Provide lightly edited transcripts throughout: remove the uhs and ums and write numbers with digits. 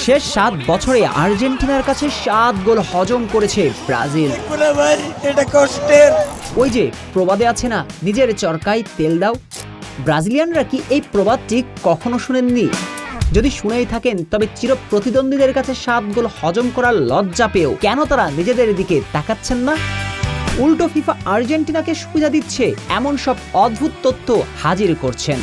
শেষ 7 বছরে আর্জেন্টিনার কাছে 7 গোল হজম করেছে ব্রাজিল। ওই যে প্রবাদে আছে না, নিজের চরকায় তেল দাও। ব্রাজিলিয়ানরা কি এই প্রবাদটি কখনো শুনেননি? যদি শুনেই থাকেন তবে চির প্রতিদ্বন্দ্বীদের কাছে 7 গোল হজম করার লজ্জা পেয়েও কেন তারা নিজেদের দিকে তাকাচ্ছেন না? উল্টো ফিফা আর্জেন্টিনাকে সুবিধা দিচ্ছে এমন সব অদ্ভুত তথ্য হাজির করছেন।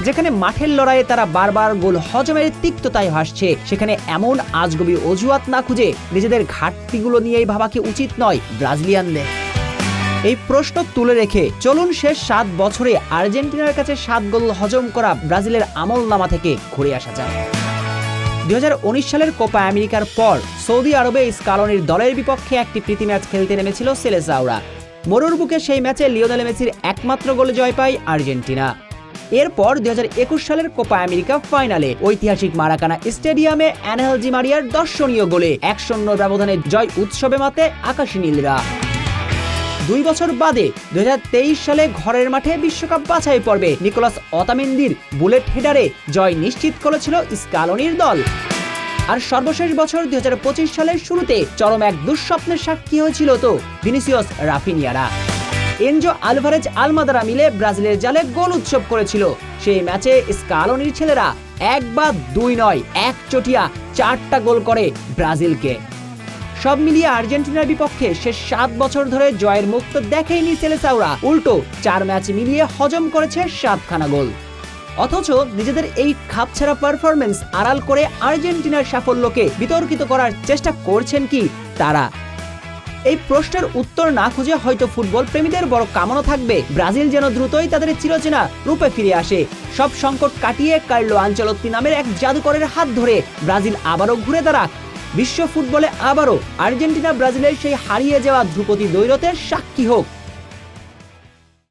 যেখানে মাঠের লড়াইয়ে তারা বারবার গোল হজমের তিক্ততায় ভাসছে, সেখানে এমন আজগুবি অজুহাত না খুঁজে নিজেদের ঘাটতিগুলো নিয়েই ভাবা কি উচিত নয় ব্রাজিলিয়ানদের? এই প্রশ্ন তুলে রেখে চলুন শেষ 7 বছরে আর্জেন্টিনার কাছে 7 গোল হজম করা ব্রাজিলের আমলনামা থেকে ঘুরে আসা যায়। 2019 সালের কোপা আমেরিকার পর সৌদি আরবে স্কালোনির দলের বিপক্ষে একটি প্রীতি ম্যাচ খেলতে নেমেছিল সেলেসাওরা। মরুর বুকে সেই ম্যাচে লিওনেল মেসির একমাত্র গোলে জয় পায় আর্জেন্টিনা। এরপর 2021 সালের কোপা আমেরিকা ফাইনালে ঐতিহাসিক মারাকানা স্টেডিয়ামে অ্যানহেল ডি মারিয়ার দর্শনীয় গোলে 1-0 ব্যবধানে জয় উৎসবে মাতে আকাশী নীলরা। 2 বছর বাদে 2023 সালে ঘরের মাঠে বিশ্বকাপ বাছাই পর্বে নিকোলাস অতামেন্দির বুলেট হেডারে জয় নিশ্চিত করেছিল স্কালোনির দল। আর সর্বশেষ বছর 2025 সালের শুরুতে চরম এক দুঃস্বপ্নের সাক্ষী হয়েছিল তো ভিনিসিয়াস রাফিনিয়ারা। এনজো আলভারেজ আলমাদারা মিলে ব্রাজিলের জালে গোল উৎসব করেছিল। সেই ম্যাচে স্কালোনির ছেলেরা 1 বা 2 নয়, একচটিয়া 4টা গোল করে ব্রাজিলকে। সব মিলিয়ে আর্জেন্টিনার বিপক্ষে শেষ 7 বছর ধরে জয়ের মুখ তো দেখেইনি সেলেসাওরা, উল্টো 4 ম্যাচ মিলিয়ে হজম করেছে 7খানা গোল। অথচ নিজেদের এই খাপছাড়া পারফরমেন্স আড়াল করে আর্জেন্টিনার সাফল্যকে বিতর্কিত করার চেষ্টা করছেন কি তারা? এই প্রশ্নের উত্তর না খুঁজে হয়তো ফুটবল প্রেমীদের বড় কামনা থাকবে ব্রাজিল যেন দ্রুতই তাদের চিরচেনা রূপে ফিরে আসে। সব সংকট কাটিয়ে কার্লো আনচেলত্তি নামের এক জাদুকরের হাত ধরে ব্রাজিল আবারও ঘুরে দাঁড়াক। বিশ্ব ফুটবলে আবারও আর্জেন্টিনা ব্রাজিলের সেই হারিয়ে যাওয়া ধ্রুপদী দ্বৈরথের সাক্ষী হোক।